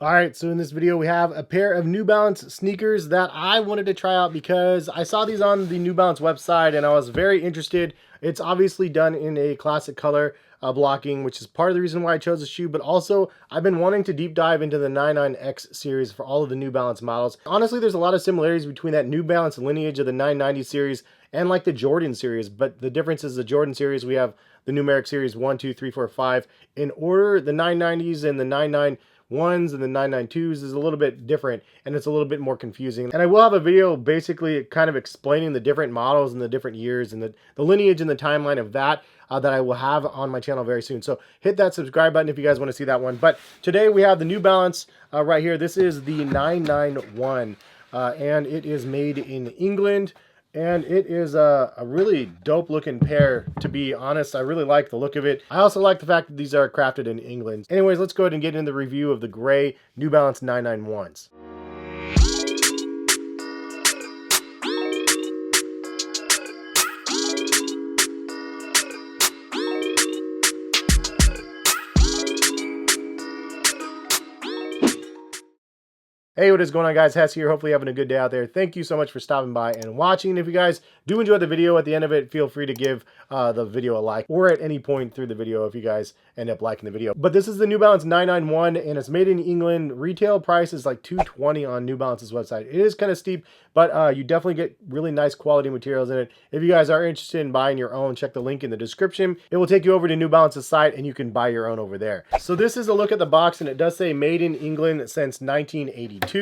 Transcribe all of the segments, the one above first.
All right, so in this video we have a pair of New Balance sneakers that I wanted to try out because I saw these on the New Balance website and I was very interested. It's obviously done in a classic color blocking, which is part of the reason why I chose the shoe, but also I've been wanting to deep dive into the 99X series for all of the New Balance models. Honestly, there's a lot of similarities between that New Balance lineage of the 990 series and like the Jordan series, but the difference is the Jordan series, we have the numeric series 1, 2, 3, 4, 5 in order. The 990s and the 99 ones and the 992s is a little bit different and it's a little bit more confusing. And I will have a video basically kind of explaining the different models and the different years and the lineage and the timeline of that that I will have on my channel very soon. So hit that subscribe button if you guys want to see that one. But today we have the New Balance right here. This is the 991 and it is made in England. And it is a really dope looking pair, to be honest. I really like the look of it. I also like the fact that these are crafted in England. Anyways, let's go ahead and get into the review of the gray New Balance 991s. Hey, what is going on, guys? Hes here. Hopefully you're having a good day out there. Thank you so much for stopping by and watching. And if you guys do enjoy the video, at the end of it, feel free to give the video a like, or at any point through the video if you guys end up liking the video. But this is the New Balance 991 and it's made in England. Retail price is like $220 on New Balance's website. It is kind of steep, but you definitely get really nice quality materials in it. If you guys are interested in buying your own, check the link in the description. It will take you over to New Balance's site and you can buy your own over there. So this is a look at the box and it does say made in England since 1982.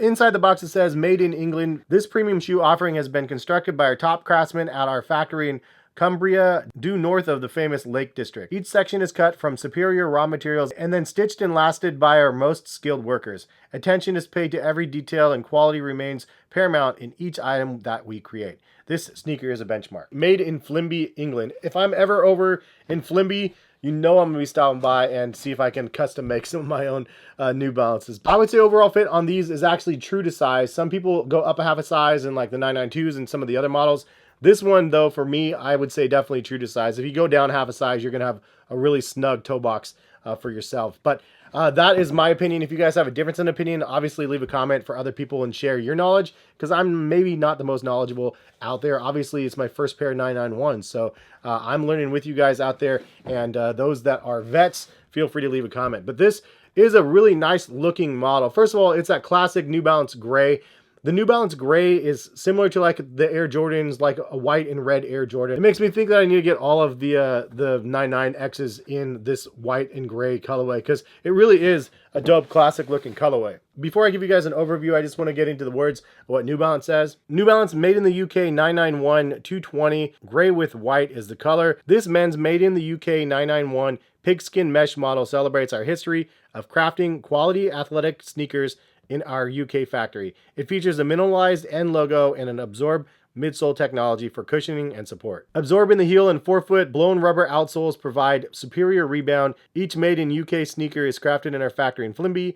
Inside the box it says made in England. This premium shoe offering has been constructed by our top craftsmen at our factory in Cumbria, due north of the famous Lake District. Each section is cut from superior raw materials and then stitched and lasted by our most skilled workers. Attention is paid to every detail and quality remains paramount in each item that we create. This sneaker is a benchmark. Made in Flimby, England. If I'm ever over in Flimby, you know I'm going to be stopping by and see if I can custom make some of my own New Balances. I would say overall fit on these is actually true to size. Some people go up a half a size in like the 992s and some of the other models. This one, though, for me, I would say definitely true to size. If you go down half a size, you're going to have a really snug toe box for yourself. But that is my opinion. If you guys have a difference in opinion, obviously leave a comment for other people and share your knowledge, because I'm maybe not the most knowledgeable out there. Obviously, it's my first pair of 991s, so I'm learning with you guys out there, and those that are vets, feel free to leave a comment. But this is a really nice looking model. First of all, it's that classic New Balance gray. The New Balance gray is similar to like the Air Jordans, like a white and red Air Jordan. It makes me think that I need to get all of the 99Xs in this white and gray colorway, because it really is a dope classic looking colorway. Before I give you guys an overview, I just want to get into the words of what New Balance says. New Balance made in the UK 991 220, gray with white is the color. This men's made in the UK 991 pigskin mesh model celebrates our history of crafting quality athletic sneakers in our UK factory. It features a minimalized end logo and an Abzorb midsole technology for cushioning and support. Abzorb in the heel and forefoot, blown rubber outsoles provide superior rebound. Each made in UK sneaker is crafted in our factory in Flimby,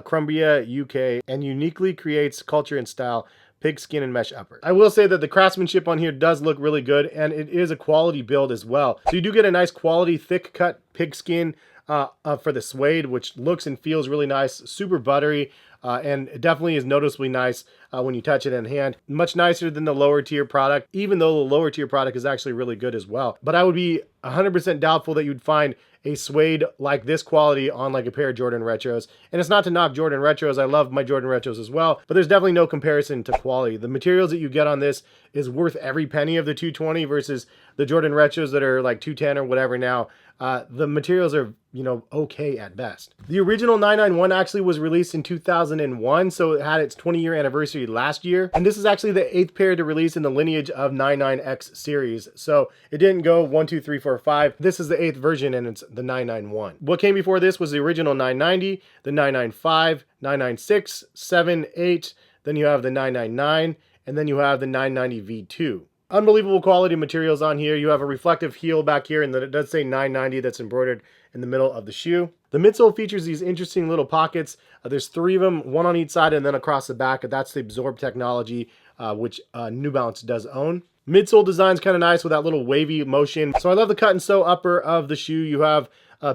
Cumbria, UK, and uniquely creates culture and style, pigskin and mesh upper. I will say that the craftsmanship on here does look really good, and it is a quality build as well. So you do get a nice quality thick cut pigskin for the suede, which looks and feels really nice, super buttery, and it definitely is noticeably nice when you touch it in hand. Much nicer than the lower tier product, even though the lower tier product is actually really good as well. But I would be 100% doubtful that you'd find a suede like this quality on like a pair of Jordan Retros. And it's not to knock Jordan Retros. I love my Jordan Retros as well, but there's definitely no comparison to quality. The materials that you get on this is worth every penny of the 220 versus the Jordan Retros that are like 210 or whatever now. The materials are, you know, okay at best. The original 991 actually was released in 2001, so it had its 20-year anniversary last year. And this is actually the 8th pair to release in the lineage of 99X series. So it didn't go 1, 2, 3, 4, 5. This is the 8th version and it's the 991. What came before this was the original 990, the 995, 996, 7, 8. Then you have the 999, and then you have the 990 V2. Unbelievable quality materials on here. You have a reflective heel back here, and then it does say 990 that's embroidered in the middle of the shoe. The midsole features these interesting little pockets. There's 3 of them, one on each side and then across the back. That's the Abzorb technology, which New Balance does own. Midsole design's kind of nice with that little wavy motion. So I love the cut and sew upper of the shoe. You have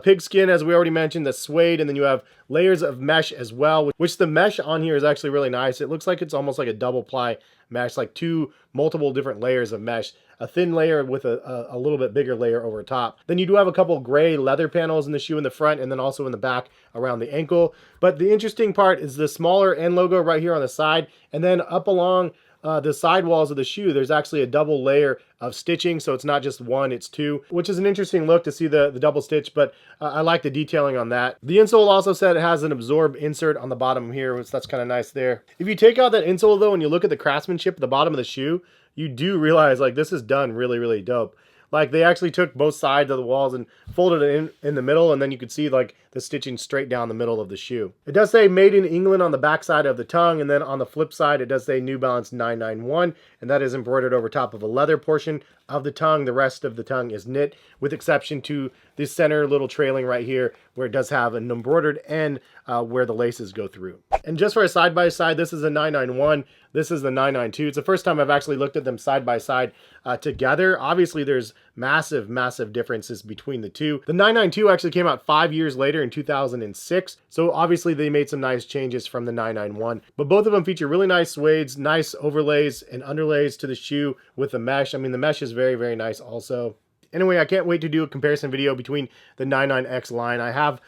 Pigskin, as we already mentioned, the suede, and then you have layers of mesh as well, which the mesh on here is actually really nice. It looks like it's almost like a double ply mesh, like two multiple different layers of mesh. A thin layer with a little bit bigger layer over top. Then you do have a couple gray leather panels in the shoe in the front and then also in the back around the ankle. But the interesting part is the smaller N logo right here on the side, and then up along the sidewalls of the shoe, there's actually a double layer of stitching, so it's not just one, it's two, which is an interesting look to see the double stitch, but I like the detailing on that. The insole also said it has an Abzorb insert on the bottom here, which that's kind of nice there. If you take out that insole though and you look at the craftsmanship at the bottom of the shoe, you do realize like this is done really, really dope. Like they actually took both sides of the walls and folded it in the middle, and then you could see like the stitching straight down the middle of the shoe. It does say made in England on the back side of the tongue, and then on the flip side it does say New Balance 991, and that is embroidered over top of a leather portion of the tongue. The rest of the tongue is knit, with exception to this center little trailing right here where it does have an embroidered end where the laces go through. And just for a side-by-side, this is a 991, this is the 992. It's the first time I've actually looked at them side-by-side together. Obviously there's massive differences between the two. The 992 actually came out 5 years later in 2006, so obviously they made some nice changes from the 991. But both of them feature really nice suedes, nice overlays and underlays to the shoe with the mesh. I mean, the mesh is very nice also. Anyway, I can't wait to do a comparison video between the 99X line. I have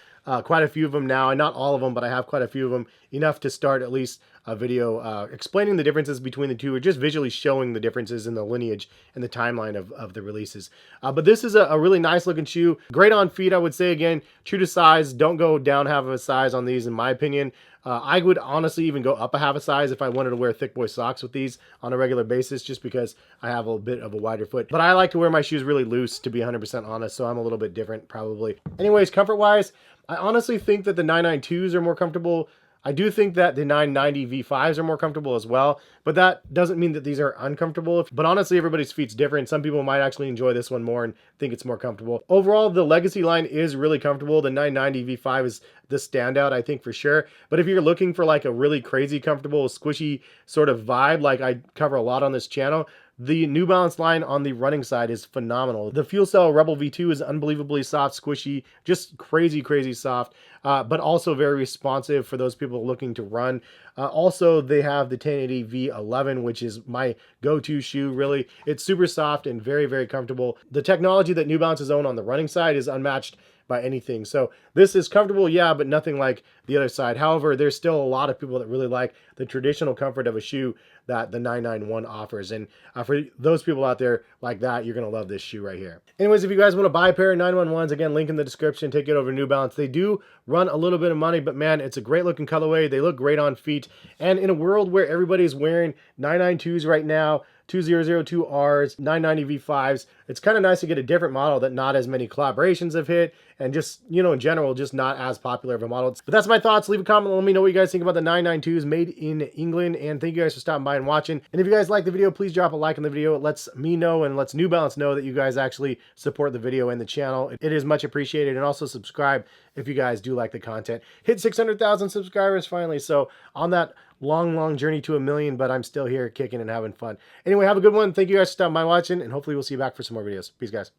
quite a few of them now, and not all of them, but I have quite a few of them, enough to start at least a video explaining the differences between the two, or just visually showing the differences in the lineage and the timeline of the releases. But this is a really nice looking shoe. Great on feet, I would say. Again, true to size. Don't go down half of a size on these, in my opinion. I would honestly even go up a half a size if I wanted to wear thick boy socks with these on a regular basis, just because I have a bit of a wider foot. But I like to wear my shoes really loose, to be 100% honest, so I'm a little bit different probably. Anyways, comfort-wise, I honestly think that the 992s are more comfortable. I do think that the 990 V5s are more comfortable as well, but that doesn't mean that these are uncomfortable. But honestly, everybody's feet's different. Some people might actually enjoy this one more and think it's more comfortable. Overall, the Legacy line is really comfortable. The 990 V5 is the standout, I think, for sure. But if you're looking for like a really crazy comfortable, squishy sort of vibe, like I cover a lot on this channel, the New Balance line on the running side is phenomenal. The Fuel Cell Rebel V2 is unbelievably soft, squishy, just crazy soft, but also very responsive for those people looking to run. Also, they have the 1080 V11, which is my go-to shoe, really. It's super soft and very comfortable. The technology that New Balance's own on the running side is unmatched by anything. So this is comfortable, yeah, but nothing like the other side. However, there's still a lot of people that really like the traditional comfort of a shoe that the 991 offers. And for those people out there like that, you're going to love this shoe right here. Anyways, if you guys want to buy a pair of 911s, again, link in the description, take it over to New Balance. They do run a little bit of money, but man, it's a great looking colorway. They look great on feet. And in a world where everybody's wearing 992s right now, 2002Rs, 990 V5s, it's kind of nice to get a different model that not as many collaborations have hit, and just, you know, in general, just not as popular of a model. But that's my thoughts. Leave a comment. Let me know what you guys think about the 992s made in England, and thank you guys for stopping by and watching. And if you guys like the video, please drop a like on the video. It lets me know and lets New Balance know that you guys actually support the video and the channel. It is much appreciated. And also subscribe if you guys do like the content. Hit 600,000 subscribers finally. So on that long journey to 1 million, but I'm still here kicking and having fun. Anyway, have a good one. Thank you guys for stopping by watching, and hopefully we'll see you back for some more videos. Peace, guys.